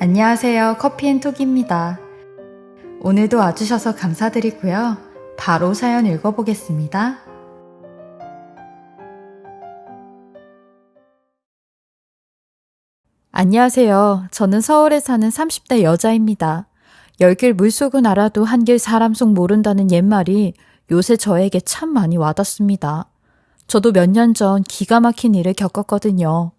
안녕하세요. 커피앤톡입니다. 오늘도 와주셔서 감사드리고요. 바로 사연 읽어보겠습니다. 안녕하세요. 저는 서울에 사는 30대 여자입니다. 열길 물속은 알아도 한길 사람 속 모른다는 옛말이 요새 저에게 참 많이 와닿습니다. 저도 몇 년 전 기가 막힌 일을 겪었거든요.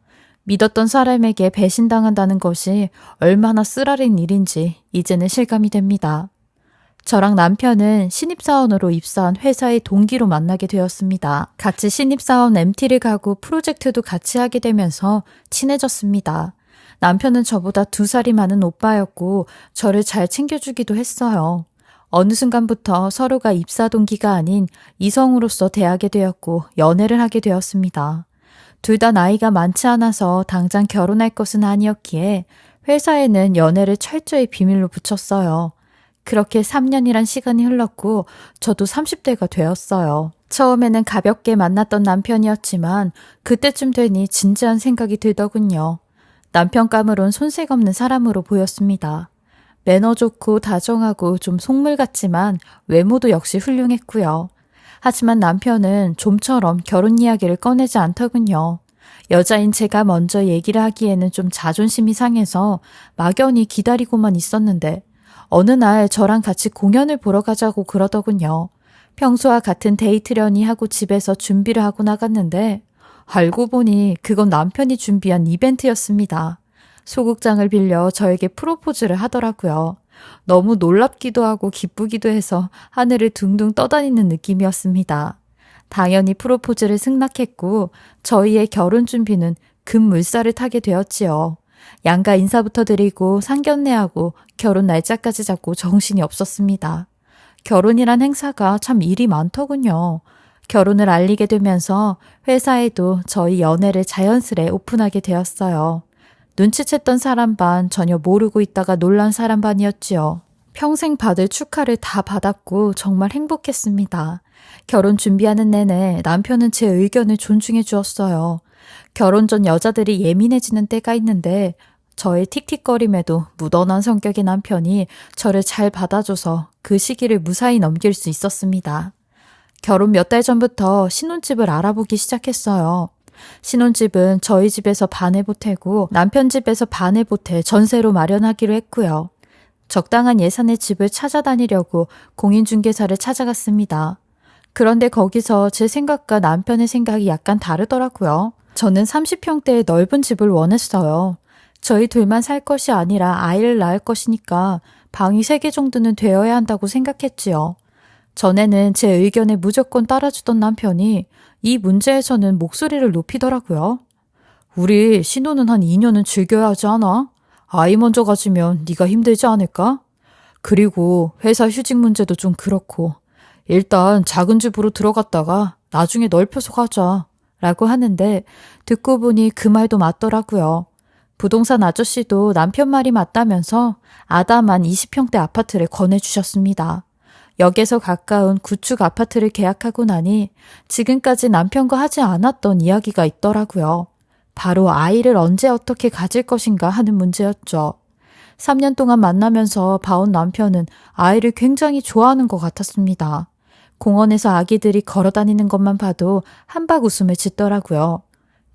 믿었던 사람에게 배신당한다는 것이 얼마나 쓰라린 일인지 이제는 실감이 됩니다. 저랑 남편은 신입사원으로 입사한 회사의 동기로 만나게 되었습니다. 같이 신입사원 MT를 가고 프로젝트도 같이 하게 되면서 친해졌습니다. 남편은 저보다 2살이 많은 오빠였고 저를 잘 챙겨주기도 했어요. 어느 순간부터 서로가 입사 동기가 아닌 이성으로서 대하게 되었고 연애를 하게 되었습니다. 둘 다 나이가 많지 않아서 당장 결혼할 것은 아니었기에 회사에는 연애를 철저히 비밀로 붙였어요. 그렇게 3년이란 시간이 흘렀고 저도 30대가 되었어요. 처음에는 가볍게 만났던 남편이었지만 그때쯤 되니 진지한 생각이 들더군요. 남편감으론 손색 없는 사람으로 보였습니다. 매너 좋고 다정하고 좀 속물 같지만 외모도 역시 훌륭했고요. 하지만 남편은 좀처럼 결혼 이야기를 꺼내지 않더군요. 여자인 제가 먼저 얘기를 하기에는 좀 자존심이 상해서 막연히 기다리고만 있었는데 어느 날 저랑 같이 공연을 보러 가자고 그러더군요. 평소와 같은 데이트려니 하고 집에서 준비를 하고 나갔는데 알고 보니 그건 남편이 준비한 이벤트였습니다. 소극장을 빌려 저에게 프로포즈를 하더라고요. 너무 놀랍기도 하고 기쁘기도 해서 하늘을 둥둥 떠다니는 느낌이었습니다. 당연히 프로포즈를 승낙했고 저희의 결혼 준비는 급물살을 타게 되었지요. 양가 인사부터 드리고 상견례하고 결혼 날짜까지 잡고 정신이 없었습니다. 결혼이란 행사가 참 일이 많더군요. 결혼을 알리게 되면서 회사에도 저희 연애를 자연스레 오픈하게 되었어요. 눈치챘던 사람 반, 전혀 모르고 있다가 놀란 사람 반이었지요. 평생 받을 축하를 다 받았고 정말 행복했습니다. 결혼 준비하는 내내 남편은 제 의견을 존중해 주었어요. 결혼 전 여자들이 예민해지는 때가 있는데 저의 틱틱거림에도 무던한 성격의 남편이 저를 잘 받아줘서 그 시기를 무사히 넘길 수 있었습니다. 결혼 몇 달 전부터 신혼집을 알아보기 시작했어요. 신혼집은 저희 집에서 반을 보태고 남편 집에서 반을 보태 전세로 마련하기로 했고요. 적당한 예산의 집을 찾아다니려고 공인중개사를 찾아갔습니다. 그런데 거기서 제 생각과 남편의 생각이 약간 다르더라고요. 저는 30평대의 넓은 집을 원했어요. 저희 둘만 살 것이 아니라 아이를 낳을 것이니까 방이 3개 정도는 되어야 한다고 생각했지요. 전에는 제 의견에 무조건 따라주던 남편이 이 문제에서는 목소리를 높이더라고요. 우리 신혼은 한 2년은 즐겨야 하지 않아? 아이 먼저 가지면 네가 힘들지 않을까? 그리고 회사 휴직 문제도 좀 그렇고 일단 작은 집으로 들어갔다가 나중에 넓혀서 가자 라고 하는데 듣고 보니 그 말도 맞더라고요. 부동산 아저씨도 남편 말이 맞다면서 아담한 20평대 아파트를 권해주셨습니다. 역에서 가까운 구축 아파트를 계약하고 나니 지금까지 남편과 하지 않았던 이야기가 있더라고요. 바로 아이를 언제 어떻게 가질 것인가 하는 문제였죠. 3년 동안 만나면서 봐온 남편은 아이를 굉장히 좋아하는 것 같았습니다. 공원에서 아기들이 걸어다니는 것만 봐도 한박 웃음을 짓더라고요.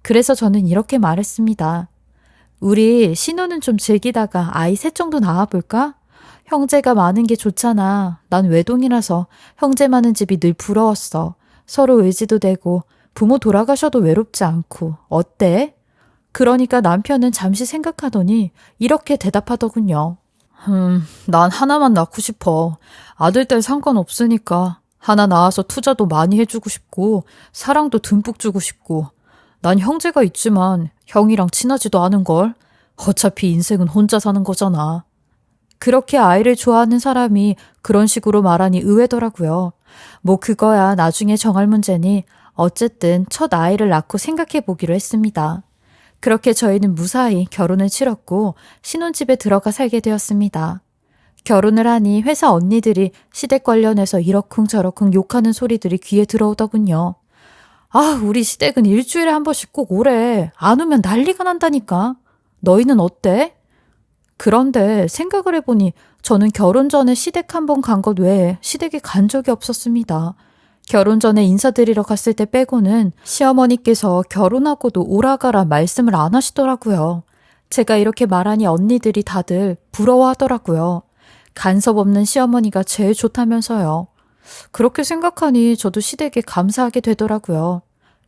그래서 저는 이렇게 말했습니다. 우리 신혼은 좀 즐기다가 아이 셋 정도 낳아볼까? 형제가 많은 게 좋잖아. 난 외동이라서 형제 많은 집이 늘 부러웠어. 서로 의지도 되고 부모 돌아가셔도 외롭지 않고. 어때? 그러니까 남편은 잠시 생각하더니 이렇게 대답하더군요. 난 하나만 낳고 싶어. 아들, 딸 상관없으니까. 하나 낳아서 투자도 많이 해주고 싶고 사랑도 듬뿍 주고 싶고. 난 형제가 있지만 형이랑 친하지도 않은걸. 어차피 인생은 혼자 사는 거잖아. 그렇게 아이를 좋아하는 사람이 그런 식으로 말하니 의외더라고요. 뭐 그거야 나중에 정할 문제니 어쨌든 첫 아이를 낳고 생각해 보기로 했습니다. 그렇게 저희는 무사히 결혼을 치렀고 신혼집에 들어가 살게 되었습니다. 결혼을 하니 회사 언니들이 시댁 관련해서 이러쿵저러쿵 욕하는 소리들이 귀에 들어오더군요. 아, 우리 시댁은 일주일에 한 번씩 꼭 오래. 안 오면 난리가 난다니까. 너희는 어때? 그런데 생각을 해보니 저는 결혼 전에 시댁 한 번 간 것 외에 시댁에 간 적이 없었습니다. 결혼 전에 인사드리러 갔을 때 빼고는 시어머니께서 결혼하고도 오라가라 말씀을 안 하시더라고요. 제가 이렇게 말하니 언니들이 다들 부러워하더라고요. 간섭 없는 시어머니가 제일 좋다면서요. 그렇게 생각하니 저도 시댁에 감사하게 되더라고요.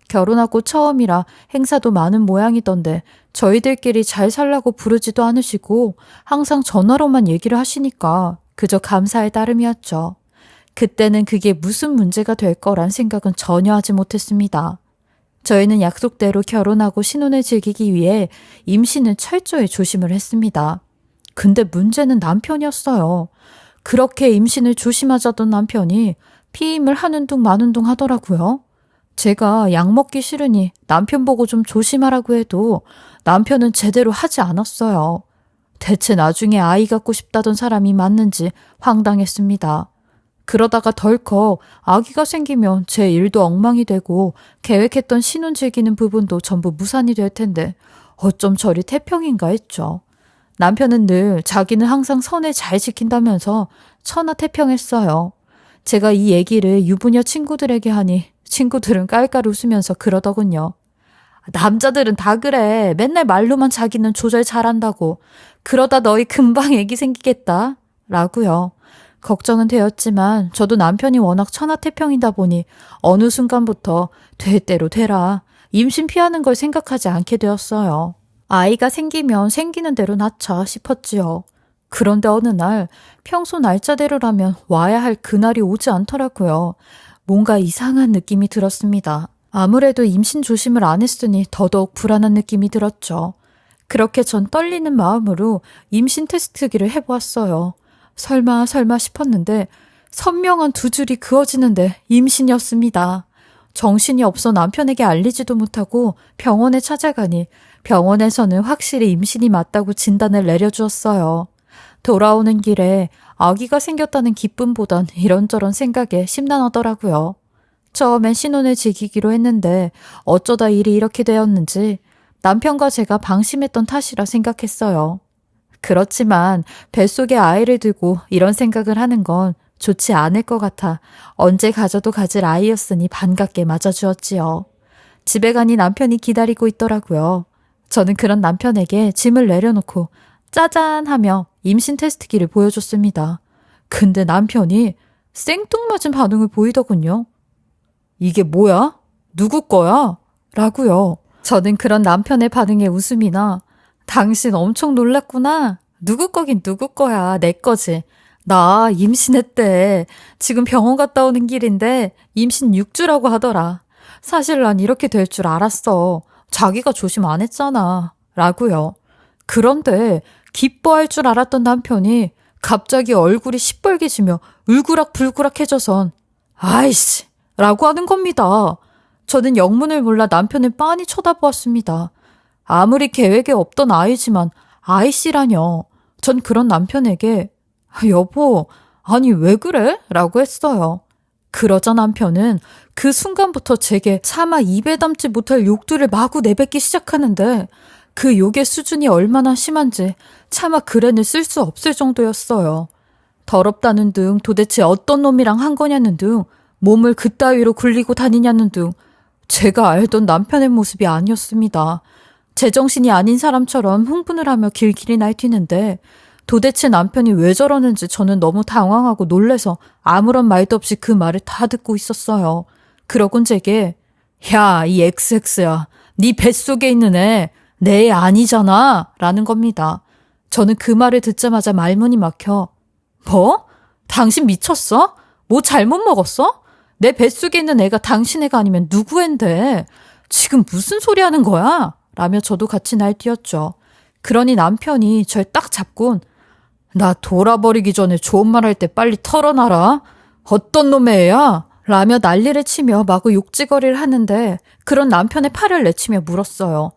결혼하고 처음이라 행사도 많은 모양이던데 저희들끼리 잘 살라고 부르지도 않으시고 항상 전화로만 얘기를 하시니까 그저 감사의 따름이었죠. 그때는 그게 무슨 문제가 될 거란 생각은 전혀 하지 못했습니다. 저희는 약속대로 결혼하고 신혼을 즐기기 위해 임신을 철저히 조심을 했습니다. 근데 문제는 남편이었어요. 그렇게 임신을 조심하자던 남편이 피임을 하는 둥 마는 둥 하더라고요. 제가 약 먹기 싫으니 남편 보고 좀 조심하라고 해도 남편은 제대로 하지 않았어요. 대체 나중에 아이 갖고 싶다던 사람이 맞는지 황당했습니다. 그러다가 덜컥 아기가 생기면 제 일도 엉망이 되고 계획했던 신혼 즐기는 부분도 전부 무산이 될 텐데 어쩜 저리 태평인가 했죠. 남편은 늘 자기는 항상 선을 잘 지킨다면서 천하태평했어요. 제가 이 얘기를 유부녀 친구들에게 하니 친구들은 깔깔 웃으면서 그러더군요. 남자들은 다 그래. 맨날 말로만 자기는 조절 잘한다고. 그러다 너희 금방 애기 생기겠다. 라고요. 걱정은 되었지만 저도 남편이 워낙 천하태평이다 보니 어느 순간부터 될 대로 되라. 임신 피하는 걸 생각하지 않게 되었어요. 아이가 생기면 생기는 대로 낳자 싶었지요. 그런데 어느 날 평소 날짜대로라면 와야 할 그날이 오지 않더라고요. 뭔가 이상한 느낌이 들었습니다. 아무래도 임신 조심을 안 했으니 더더욱 불안한 느낌이 들었죠. 그렇게 전 떨리는 마음으로 임신 테스트기를 해보았어요. 설마 싶었는데 선명한 두 줄이 그어지는데 임신이었습니다. 정신이 없어 남편에게 알리지도 못하고 병원에 찾아가니 병원에서는 확실히 임신이 맞다고 진단을 내려주었어요. 돌아오는 길에 아기가 생겼다는 기쁨보단 이런저런 생각에 심란하더라고요. 처음엔 신혼을 즐기기로 했는데 어쩌다 일이 이렇게 되었는지 남편과 제가 방심했던 탓이라 생각했어요. 그렇지만 뱃속에 아이를 두고 이런 생각을 하는 건 좋지 않을 것 같아 언제 가져도 가질 아이였으니 반갑게 맞아주었지요. 집에 가니 남편이 기다리고 있더라고요. 저는 그런 남편에게 짐을 내려놓고 짜잔 하며 임신 테스트기를 보여줬습니다. 근데 남편이 생뚱맞은 반응을 보이더군요. 이게 뭐야? 누구 거야? 라고요. 저는 그런 남편의 반응에 웃음이 나 당신 엄청 놀랐구나. 누구 거긴 누구 거야. 내 거지. 나 임신했대. 지금 병원 갔다 오는 길인데 임신 6주라고 하더라. 사실 난 이렇게 될 줄 알았어. 자기가 조심 안 했잖아. 라고요. 그런데 기뻐할 줄 알았던 남편이 갑자기 얼굴이 시뻘개지며 울그락불그락해져선 아이씨 라고 하는 겁니다. 저는 영문을 몰라 남편을 빤히 쳐다보았습니다. 아무리 계획에 없던 아이지만 아이씨라뇨. 전 그런 남편에게 여보, 아니 왜 그래? 라고 했어요. 그러자 남편은 그 순간부터 제게 차마 입에 담지 못할 욕들을 마구 내뱉기 시작하는데 그 욕의 수준이 얼마나 심한지 차마 글에는 쓸 수 없을 정도였어요. 더럽다는 둥, 도대체 어떤 놈이랑 한 거냐는 둥, 몸을 그따위로 굴리고 다니냐는 둥, 제가 알던 남편의 모습이 아니었습니다. 제정신이 아닌 사람처럼 흥분을 하며 길길이 날뛰는데 도대체 남편이 왜 저러는지 저는 너무 당황하고 놀래서 아무런 말도 없이 그 말을 다 듣고 있었어요. 그러곤 제게 야, 이 XX야. 네 뱃속에 있는 애 내 애 아니잖아. 라는 겁니다. 저는 그 말을 듣자마자 말문이 막혀 뭐? 당신 미쳤어? 뭐 잘못 먹었어? 내 뱃속에 있는 애가 당신 애가 아니면 누구 앤데? 지금 무슨 소리 하는 거야? 라며 저도 같이 날뛰었죠. 그러니 남편이 절 딱 잡곤 나 돌아버리기 전에 좋은 말 할 때 빨리 털어놔라. 어떤 놈의 애야? 라며 난리를 치며 마구 욕지거리를 하는데 그런 남편의 팔을 내치며 물었어요.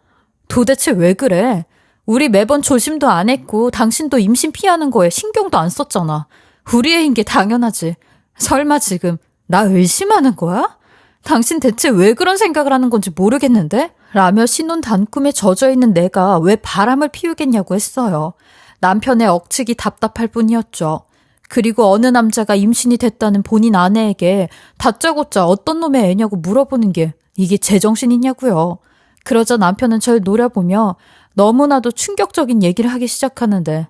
도대체 왜 그래? 우리 매번 조심도 안 했고 당신도 임신 피하는 거에 신경도 안 썼잖아. 우리 애인 게 당연하지. 설마 지금 나 의심하는 거야? 당신 대체 왜 그런 생각을 하는 건지 모르겠는데? 라며 신혼 단꿈에 젖어있는 내가 왜 바람을 피우겠냐고 했어요. 남편의 억측이 답답할 뿐이었죠. 그리고 어느 남자가 임신이 됐다는 본인 아내에게 다짜고짜 어떤 놈의 애냐고 물어보는 게 이게 제정신이냐고요. 그러자 남편은 절 노려보며 너무나도 충격적인 얘기를 하기 시작하는데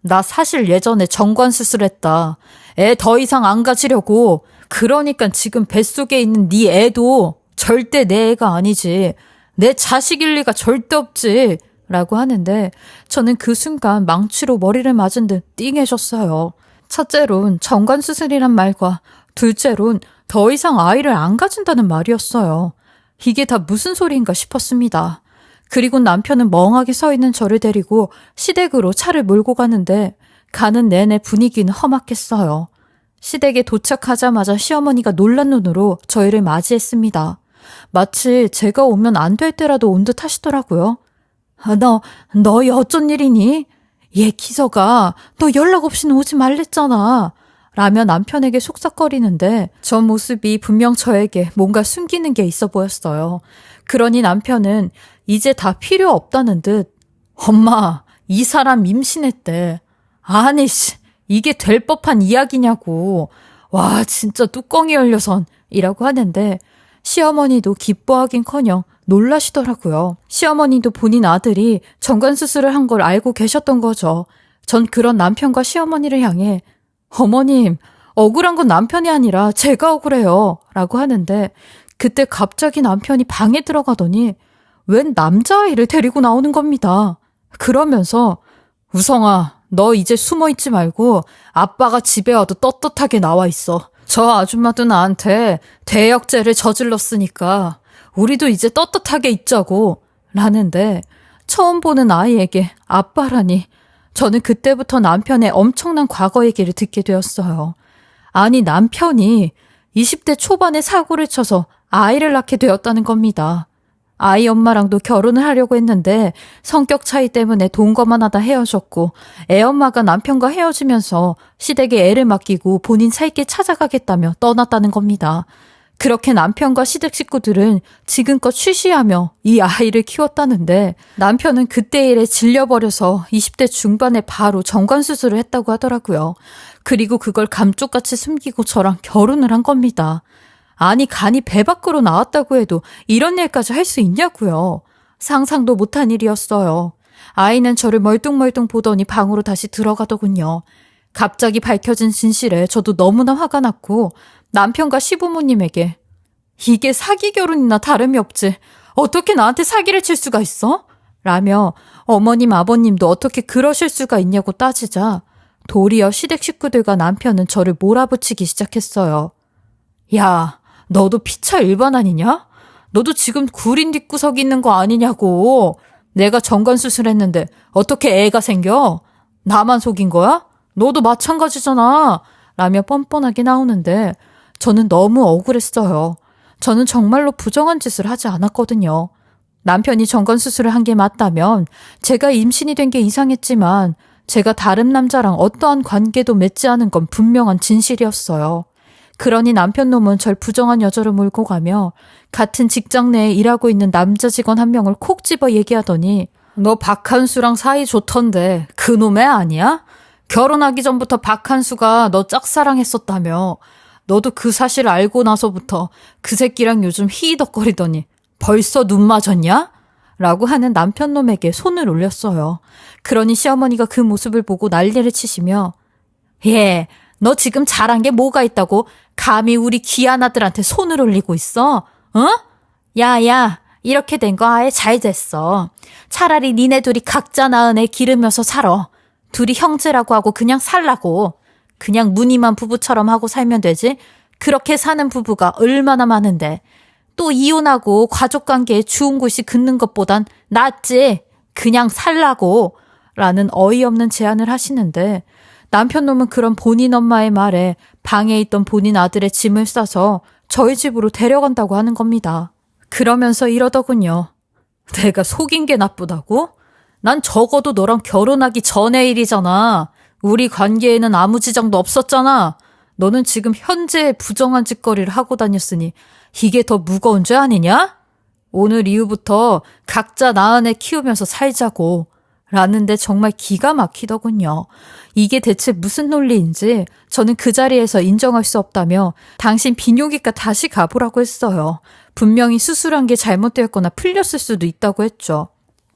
나 사실 예전에 정관 수술했다. 애 더 이상 안 가지려고. 그러니까 지금 뱃속에 있는 네 애도 절대 내 애가 아니지. 내 자식일 리가 절대 없지. 라고 하는데 저는 그 순간 망치로 머리를 맞은 듯 띵해졌어요. 첫째론 정관 수술이란 말과 둘째론 더 이상 아이를 안 가진다는 말이었어요. 이게 다 무슨 소리인가 싶었습니다. 그리고 남편은 멍하게 서 있는 저를 데리고 시댁으로 차를 몰고 가는데 가는 내내 분위기는 험악했어요. 시댁에 도착하자마자 시어머니가 놀란 눈으로 저희를 맞이했습니다. 마치 제가 오면 안 될 때라도 온 듯 하시더라고요. 너희 어쩐 일이니? 얘 기서가 너 연락 없이는 오지 말랬잖아. 라며 남편에게 속삭거리는데 저 모습이 분명 저에게 뭔가 숨기는 게 있어 보였어요. 그러니 남편은 이제 다 필요 없다는 듯 엄마, 이 사람 임신했대. 아니, 이게 될 법한 이야기냐고. 와, 진짜 뚜껑이 열려선 이라고 하는데 시어머니도 기뻐하긴커녕 놀라시더라고요. 시어머니도 본인 아들이 정관수술을 한 걸 알고 계셨던 거죠. 전 그런 남편과 시어머니를 향해 어머님, 억울한 건 남편이 아니라 제가 억울해요. 라고 하는데 그때 갑자기 남편이 방에 들어가더니 웬 남자아이를 데리고 나오는 겁니다. 그러면서 우성아, 너 이제 숨어있지 말고 아빠가 집에 와도 떳떳하게 나와 있어. 저 아줌마도 나한테 대역죄를 저질렀으니까 우리도 이제 떳떳하게 있자고 라는데 처음 보는 아이에게 아빠라니 저는 그때부터 남편의 엄청난 과거 얘기를 듣게 되었어요. 아니 남편이 20대 초반에 사고를 쳐서 아이를 낳게 되었다는 겁니다. 아이 엄마랑도 결혼을 하려고 했는데 성격 차이 때문에 동거만하다 헤어졌고 애 엄마가 남편과 헤어지면서 시댁에 애를 맡기고 본인 살 길 찾아가겠다며 떠났다는 겁니다. 그렇게 남편과 시댁 식구들은 지금껏 쉬쉬하며 이 아이를 키웠다는데 남편은 그때 일에 질려버려서 20대 중반에 바로 정관수술을 했다고 하더라고요. 그리고 그걸 감쪽같이 숨기고 저랑 결혼을 한 겁니다. 아니 간이 배 밖으로 나왔다고 해도 이런 일까지 할 수 있냐고요. 상상도 못한 일이었어요. 아이는 저를 멀뚱멀뚱 보더니 방으로 다시 들어가더군요. 갑자기 밝혀진 진실에 저도 너무나 화가 났고 남편과 시부모님에게 이게 사기 결혼이나 다름이 없지. 어떻게 나한테 사기를 칠 수가 있어? 라며 어머님 아버님도 어떻게 그러실 수가 있냐고 따지자 도리어 시댁 식구들과 남편은 저를 몰아붙이기 시작했어요. 야, 너도 피차 일반 아니냐? 너도 지금 구린 뒷구석이 있는 거 아니냐고. 내가 정관수술했는데 어떻게 애가 생겨? 나만 속인 거야? 너도 마찬가지잖아. 라며 뻔뻔하게 나오는데 저는 너무 억울했어요. 저는 정말로 부정한 짓을 하지 않았거든요. 남편이 정관수술을 한 게 맞다면 제가 임신이 된 게 이상했지만 제가 다른 남자랑 어떠한 관계도 맺지 않은 건 분명한 진실이었어요. 그러니 남편 놈은 절 부정한 여자로 몰고 가며 같은 직장 내에 일하고 있는 남자 직원 한 명을 콕 집어 얘기하더니 너 박한수랑 사이 좋던데 그 놈애 아니야? 결혼하기 전부터 박한수가 너 짝사랑했었다며. 너도 그 사실 알고 나서부터 그 새끼랑 요즘 히히덕거리더니 벌써 눈 맞았냐? 라고 하는 남편 놈에게 손을 올렸어요. 그러니 시어머니가 그 모습을 보고 난리를 치시며 예, 너 지금 잘한 게 뭐가 있다고 감히 우리 귀한 아들한테 손을 올리고 있어? 어? 야, 이렇게 된 거 아예 잘 됐어. 차라리 니네 둘이 각자 낳은 애 기르면서 살아. 둘이 형제라고 하고 그냥 살라고. 그냥 무늬만 부부처럼 하고 살면 되지. 그렇게 사는 부부가 얼마나 많은데. 또 이혼하고 가족관계에 주운 곳이 긋는 것보단 낫지. 그냥 살라고. 라는 어이없는 제안을 하시는데 남편 놈은 그런 본인 엄마의 말에 방에 있던 본인 아들의 짐을 싸서 저희 집으로 데려간다고 하는 겁니다. 그러면서 이러더군요. 내가 속인 게 나쁘다고? 난 적어도 너랑 결혼하기 전의 일이잖아. 우리 관계에는 아무 지장도 없었잖아. 너는 지금 현재의 부정한 짓거리를 하고 다녔으니 이게 더 무거운 죄 아니냐? 오늘 이후부터 각자 낳은 애 키우면서 살자고. 라는데 정말 기가 막히더군요. 이게 대체 무슨 논리인지 저는 그 자리에서 인정할 수 없다며 당신 비뇨기과 다시 가보라고 했어요. 분명히 수술한 게 잘못되었거나 풀렸을 수도 있다고 했죠.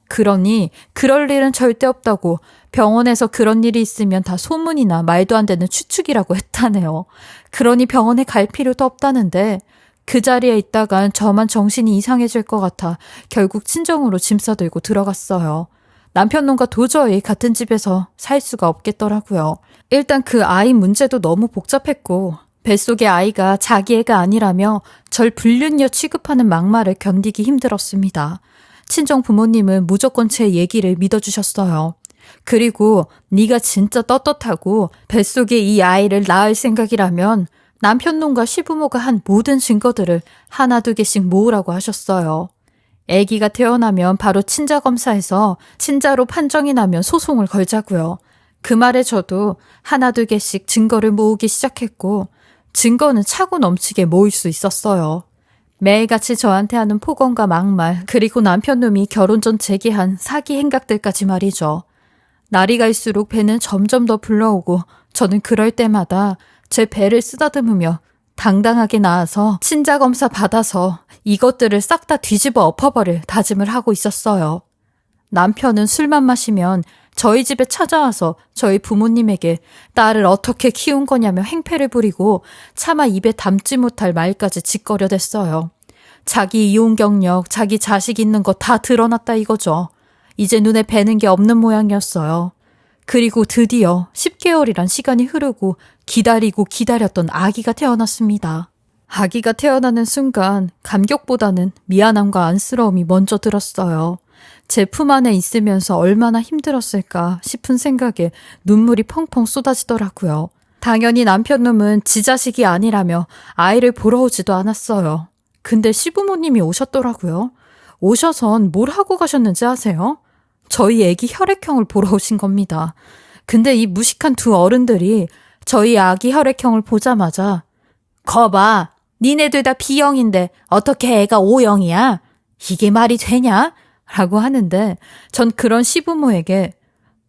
그러니 그럴 일은 절대 없다고 병원에서 그런 일이 있으면 다 소문이나 말도 안 되는 추측이라고 했다네요. 그러니 병원에 갈 필요도 없다는데 그 자리에 있다간 저만 정신이 이상해질 것 같아 결국 친정으로 짐 싸들고 들어갔어요. 남편놈과 도저히 같은 집에서 살 수가 없겠더라고요. 일단 그 아이 문제도 너무 복잡했고 뱃속의 아이가 자기 애가 아니라며 절 불륜녀 취급하는 막말을 견디기 힘들었습니다. 친정 부모님은 무조건 제 얘기를 믿어주셨어요. 그리고 네가 진짜 떳떳하고 뱃속에 이 아이를 낳을 생각이라면 남편놈과 시부모가 한 모든 증거들을 하나 두 개씩 모으라고 하셨어요. 아기가 태어나면 바로 친자검사에서 친자로 판정이 나면 소송을 걸자고요. 그 말에 저도 하나 두 개씩 증거를 모으기 시작했고 증거는 차고 넘치게 모을 수 있었어요. 매일같이 저한테 하는 폭언과 막말, 그리고 남편놈이 결혼 전 제기한 사기 행각들까지 말이죠. 날이 갈수록 배는 점점 더 불러오고 저는 그럴 때마다 제 배를 쓰다듬으며 당당하게 나와서 친자검사 받아서 이것들을 싹 다 뒤집어 엎어버릴 다짐을 하고 있었어요. 남편은 술만 마시면 저희 집에 찾아와서 저희 부모님에게 딸을 어떻게 키운 거냐며 행패를 부리고 차마 입에 담지 못할 말까지 짓거려댔어요. 자기 이혼 경력, 자기 자식 있는 거 다 드러났다 이거죠. 이제 눈에 뵈는 게 없는 모양이었어요. 그리고 드디어 10개월이란 시간이 흐르고 기다리고 기다렸던 아기가 태어났습니다. 아기가 태어나는 순간 감격보다는 미안함과 안쓰러움이 먼저 들었어요. 제 품 안에 있으면서 얼마나 힘들었을까 싶은 생각에 눈물이 펑펑 쏟아지더라고요. 당연히 남편놈은 지 자식이 아니라며 아이를 보러 오지도 않았어요. 근데 시부모님이 오셨더라고요. 오셔선 뭘 하고 가셨는지 아세요? 저희 애기 혈액형을 보러 오신 겁니다. 근데 이 무식한 두 어른들이 저희 아기 혈액형을 보자마자 거봐, 니네들 다 B형인데 어떻게 애가 O형이야? 이게 말이 되냐? 라고 하는데 전 그런 시부모에게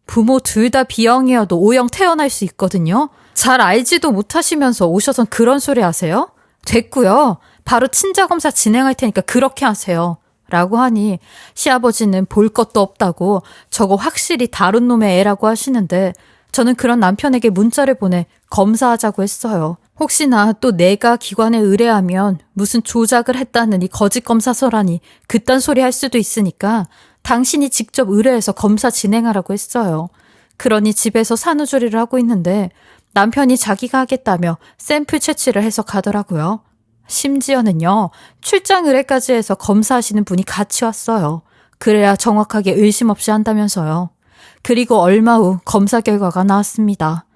부모 둘 다 B형이어도 O형 태어날 수 있거든요. 잘 알지도 못하시면서 오셔선 그런 소리 하세요? 됐고요. 바로 친자검사 진행할 테니까 그렇게 하세요. 라고 하니 시아버지는 볼 것도 없다고 저거 확실히 다른 놈의 애라고 하시는데 저는 그런 남편에게 문자를 보내 검사하자고 했어요. 혹시나 또 내가 기관에 의뢰하면 무슨 조작을 했다는 이 거짓 검사서라니 그딴 소리 할 수도 있으니까 당신이 직접 의뢰해서 검사 진행하라고 했어요. 그러니 집에서 산후조리를 하고 있는데 남편이 자기가 하겠다며 샘플 채취를 해서 가더라고요. 심지어는요, 출장 의뢰까지 해서 검사하시는 분이 같이 왔어요. 그래야 정확하게 의심 없이 한다면서요. 그리고 얼마 후 검사 결과가 나왔습니다.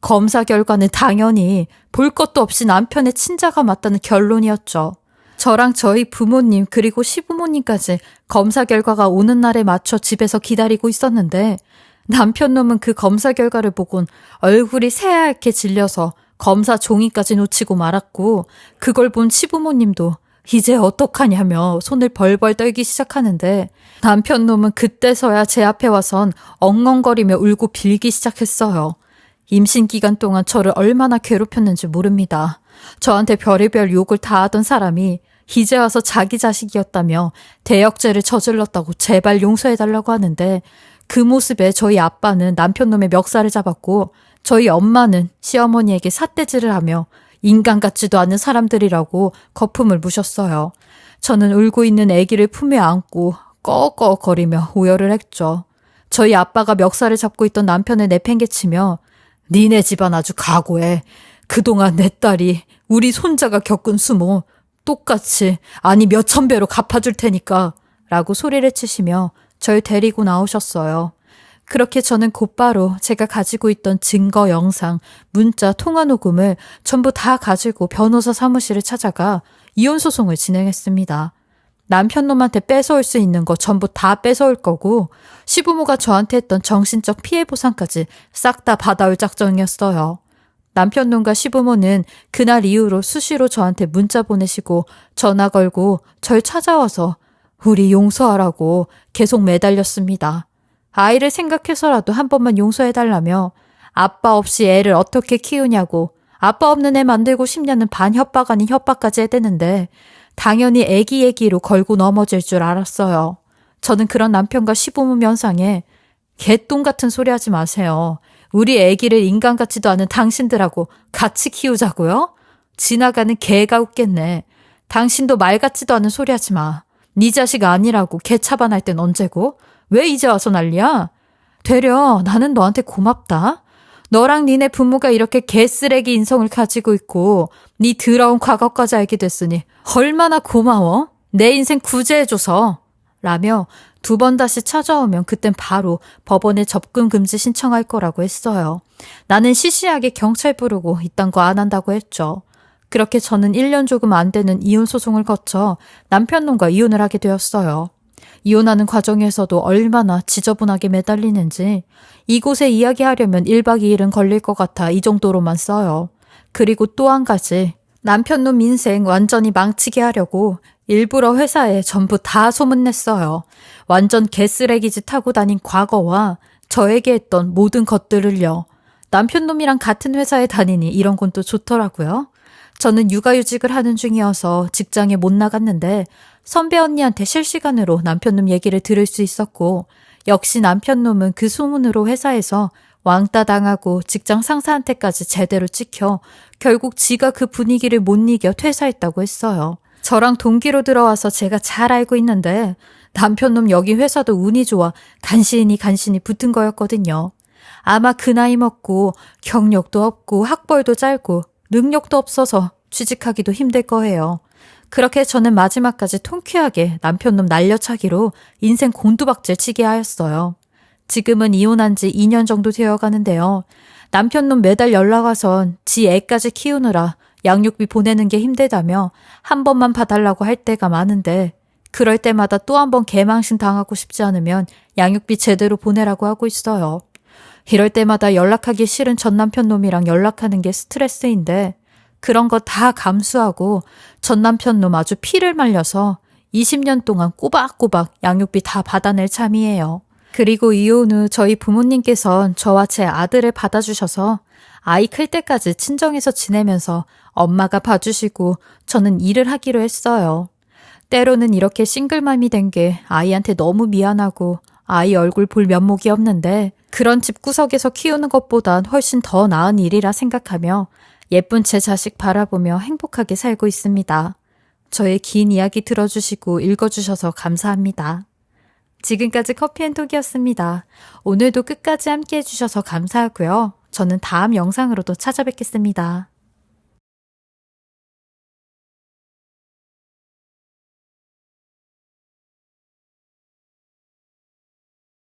검사 결과는 당연히 볼 것도 없이 남편의 친자가 맞다는 결론이었죠. 저랑 저희 부모님 그리고 시부모님까지 검사 결과가 오는 날에 맞춰 집에서 기다리고 있었는데 남편놈은 그 검사 결과를 보곤 얼굴이 새하얗게 질려서 검사 종이까지 놓치고 말았고 그걸 본 시부모님도 이제 어떡하냐며 손을 벌벌 떨기 시작하는데 남편놈은 그때서야 제 앞에 와선 엉엉거리며 울고 빌기 시작했어요. 임신 기간 동안 저를 얼마나 괴롭혔는지 모릅니다. 저한테 별의별 욕을 다 하던 사람이 이제 와서 자기 자식이었다며 대역죄를 저질렀다고 제발 용서해달라고 하는데 그 모습에 저희 아빠는 남편놈의 멱살을 잡았고 저희 엄마는 시어머니에게 삿대질을 하며 인간 같지도 않은 사람들이라고 거품을 부셨어요. 저는 울고 있는 아기를 품에 안고 꺼꺼거리며 오열을 했죠. 저희 아빠가 멱살을 잡고 있던 남편을 내팽개치며 니네 집안 아주 각오해. 그동안 내 딸이 우리 손자가 겪은 수모 똑같이 아니 몇천 배로 갚아줄 테니까 라고 소리를 치시며 절 데리고 나오셨어요. 그렇게 저는 곧바로 제가 가지고 있던 증거 영상, 문자, 통화 녹음을 전부 다 가지고 변호사 사무실을 찾아가 이혼소송을 진행했습니다. 남편놈한테 뺏어올 수 있는 거 전부 다 뺏어올 거고 시부모가 저한테 했던 정신적 피해 보상까지 싹 다 받아올 작정이었어요. 남편놈과 시부모는 그날 이후로 수시로 저한테 문자 보내시고 전화 걸고 절 찾아와서 우리 용서하라고 계속 매달렸습니다. 아이를 생각해서라도 한 번만 용서해달라며 아빠 없이 애를 어떻게 키우냐고 아빠 없는 애 만들고 싶냐는 반협박 아닌 협박까지 해대는데 당연히 애기 얘기로 걸고 넘어질 줄 알았어요. 저는 그런 남편과 시부모 면상에 개똥 같은 소리 하지 마세요. 우리 애기를 인간 같지도 않은 당신들하고 같이 키우자고요? 지나가는 개가 웃겠네. 당신도 말 같지도 않은 소리 하지 마. 네 자식 아니라고 개 차반할 땐 언제고? 왜 이제 와서 난리야? 되려 나는 너한테 고맙다. 너랑 니네 부모가 이렇게 개쓰레기 인성을 가지고 있고 네 더러운 과거까지 알게 됐으니 얼마나 고마워. 내 인생 구제해줘서. 라며 두 번 다시 찾아오면 그땐 바로 법원에 접근 금지 신청할 거라고 했어요. 나는 시시하게 경찰 부르고 이딴 거 안 한다고 했죠. 그렇게 저는 1년 조금 안 되는 이혼 소송을 거쳐 남편놈과 이혼을 하게 되었어요. 이혼하는 과정에서도 얼마나 지저분하게 매달리는지 이곳에 이야기하려면 1박 2일은 걸릴 것 같아 이 정도로만 써요. 그리고 또 한 가지, 남편놈 인생 완전히 망치게 하려고 일부러 회사에 전부 다 소문냈어요. 완전 개쓰레기 짓 하고 다닌 과거와 저에게 했던 모든 것들을요. 남편놈이랑 같은 회사에 다니니 이런 건 또 좋더라고요. 저는 육아휴직을 하는 중이어서 직장에 못 나갔는데 선배 언니한테 실시간으로 남편놈 얘기를 들을 수 있었고 역시 남편놈은 그 소문으로 회사에서 왕따 당하고 직장 상사한테까지 제대로 찍혀 결국 지가 그 분위기를 못 이겨 퇴사했다고 했어요. 저랑 동기로 들어와서 제가 잘 알고 있는데 남편놈 여기 회사도 운이 좋아 간신히 붙은 거였거든요. 아마 그 나이 먹고 경력도 없고 학벌도 짧고 능력도 없어서 취직하기도 힘들 거예요. 그렇게 저는 마지막까지 통쾌하게 남편놈 날려차기로 인생 곤두박질 치게 하였어요. 지금은 이혼한 지 2년 정도 되어 가는데요. 남편놈 매달 연락 와선 지 애까지 키우느라 양육비 보내는 게 힘들다며 한 번만 봐달라고 할 때가 많은데 그럴 때마다 또 한 번 개망신 당하고 싶지 않으면 양육비 제대로 보내라고 하고 있어요. 이럴 때마다 연락하기 싫은 전 남편놈이랑 연락하는 게 스트레스인데 그런 거 다 감수하고 전 남편놈 아주 피를 말려서 20년 동안 꼬박꼬박 양육비 다 받아낼 참이에요. 그리고 이혼 후 저희 부모님께선 저와 제 아들을 받아주셔서 아이 클 때까지 친정에서 지내면서 엄마가 봐주시고 저는 일을 하기로 했어요. 때로는 이렇게 싱글맘이 된 게 아이한테 너무 미안하고 아이 얼굴 볼 면목이 없는데 그런 집구석에서 키우는 것보단 훨씬 더 나은 일이라 생각하며 예쁜 제 자식 바라보며 행복하게 살고 있습니다. 저의 긴 이야기 들어주시고 읽어주셔서 감사합니다. 지금까지 커피앤톡이었습니다. 오늘도 끝까지 함께 해주셔서 감사하고요. 저는 다음 영상으로도 찾아뵙겠습니다.